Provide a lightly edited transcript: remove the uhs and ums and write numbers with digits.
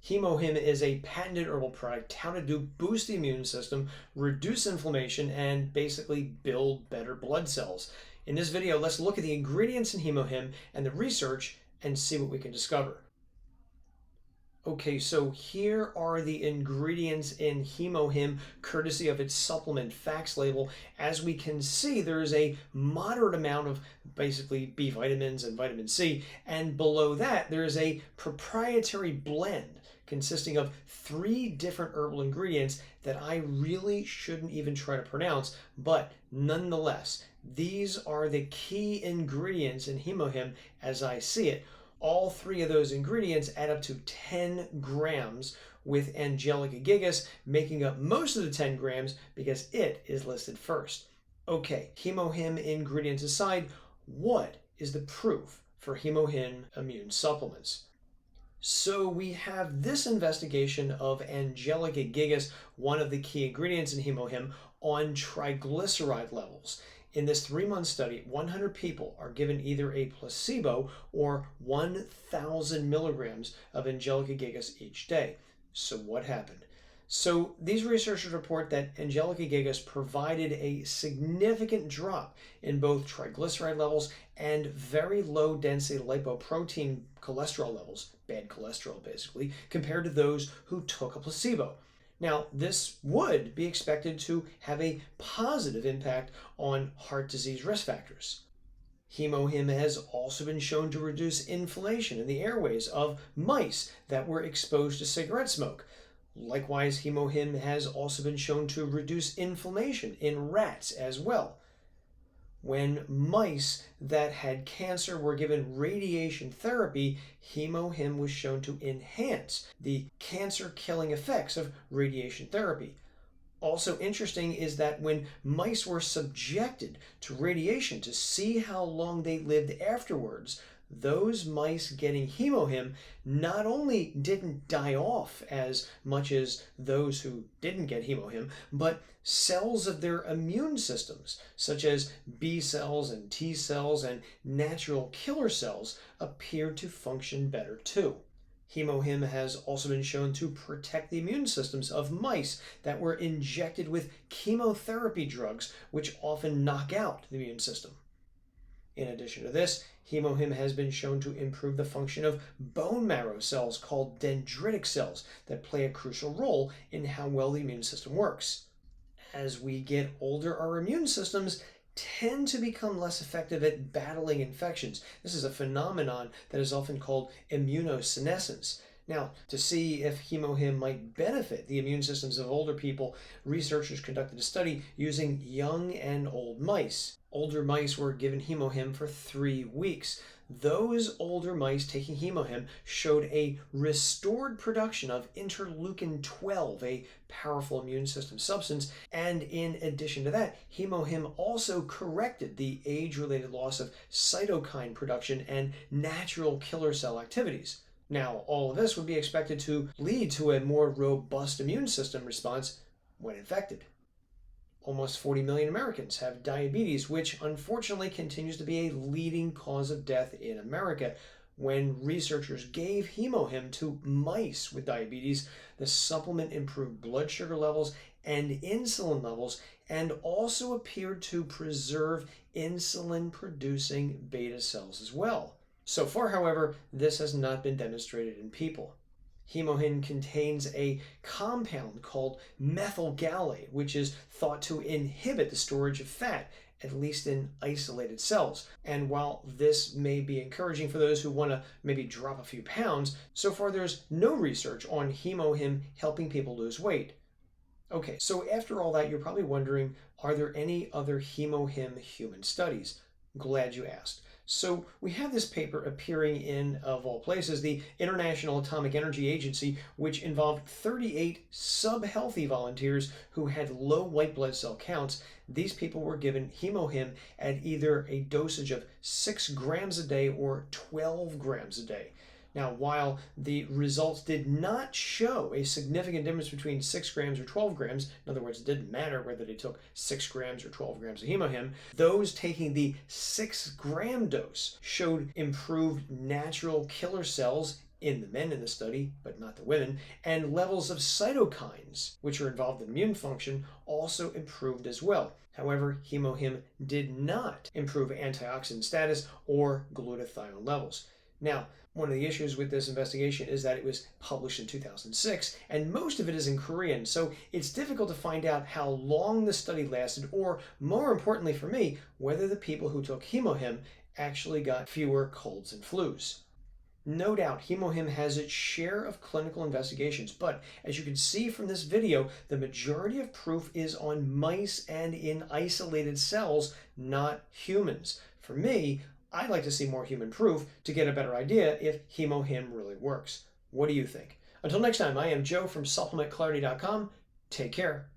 HemoHim is a patented herbal product touted to boost the immune system, reduce inflammation, and basically build better blood cells. In this video, let's look at the ingredients in HemoHim and the research and see what we can discover. Okay, so here are the ingredients in HemoHim, courtesy of its supplement facts label. As we can see, there is a moderate amount of basically B vitamins and vitamin C, and below that there is a proprietary blend consisting of 3 different herbal ingredients that I really shouldn't even try to pronounce, but nonetheless, these are the key ingredients in HemoHim as I see it. All 3 of those ingredients add up to 10 grams, with Angelica gigas making up most of the 10 grams because it is listed first. Okay, HemoHim ingredients aside, what is the proof for HemoHim immune supplements? So we have this investigation of Angelica gigas, one of the key ingredients in HemoHim, on triglyceride levels. In this 3-month study, 100 people are given either a placebo or 1,000 milligrams of Angelica gigas each day. So what happened? So these researchers report that Angelica gigas provided a significant drop in both triglyceride levels and very low density lipoprotein cholesterol levels, bad cholesterol basically, compared to those who took a placebo. Now, this would be expected to have a positive impact on heart disease risk factors. HemoHim has also been shown to reduce inflammation in the airways of mice that were exposed to cigarette smoke. Likewise, HemoHim has also been shown to reduce inflammation in rats as well. When mice that had cancer were given radiation therapy, HemoHim was shown to enhance the cancer-killing effects of radiation therapy. Also interesting is that when mice were subjected to radiation to see how long they lived afterwards, those mice getting HemoHim not only didn't die off as much as those who didn't get HemoHim, but cells of their immune systems, such as B cells and T cells and natural killer cells, appeared to function better too. HemoHim has also been shown to protect the immune systems of mice that were injected with chemotherapy drugs, which often knock out the immune system. In addition to this, HemoHim has been shown to improve the function of bone marrow cells called dendritic cells that play a crucial role in how well the immune system works. As we get older, our immune systems tend to become less effective at battling infections. This is a phenomenon that is often called immunosenescence. Now, to see if HemoHim might benefit the immune systems of older people, researchers conducted a study using young and old mice. Older mice were given HemoHim for 3 weeks. Those older mice taking HemoHim showed a restored production of interleukin-12, a powerful immune system substance, and in addition to that, HemoHim also corrected the age-related loss of cytokine production and natural killer cell activities. Now, all of this would be expected to lead to a more robust immune system response when infected. Almost 40 million Americans have diabetes, which unfortunately continues to be a leading cause of death in America. When researchers gave HemoHim to mice with diabetes, the supplement improved blood sugar levels and insulin levels and also appeared to preserve insulin-producing beta cells as well. So far, however, this has not been demonstrated in people. HemoHim contains a compound called methyl gallate, which is thought to inhibit the storage of fat, at least in isolated cells. And while this may be encouraging for those who want to maybe drop a few pounds, so far there's no research on HemoHim helping people lose weight. Okay, so after all that, you're probably wondering, are there any other HemoHim human studies? Glad you asked. So we have this paper appearing in, of all places, the International Atomic Energy Agency, which involved 38 sub-healthy volunteers who had low white blood cell counts. These people were given HemoHim at either a dosage of 6 grams a day or 12 grams a day. Now, while the results did not show a significant difference between 6 grams or 12 grams, in other words, it didn't matter whether they took 6 grams or 12 grams of HemoHim, those taking the 6-gram dose showed improved natural killer cells in the men in the study, but not the women, and levels of cytokines, which are involved in immune function, also improved as well. However, HemoHim did not improve antioxidant status or glutathione levels. Now, one of the issues with this investigation is that it was published in 2006, and most of it is in Korean, so it's difficult to find out how long the study lasted, or more importantly for me, whether the people who took HemoHim actually got fewer colds and flus. No doubt, HemoHim has its share of clinical investigations, but as you can see from this video, the majority of proof is on mice and in isolated cells, not humans. For me, I'd like to see more human proof to get a better idea if HemoHim really works. What do you think? Until next time, I am Joe from SupplementClarity.com. Take care.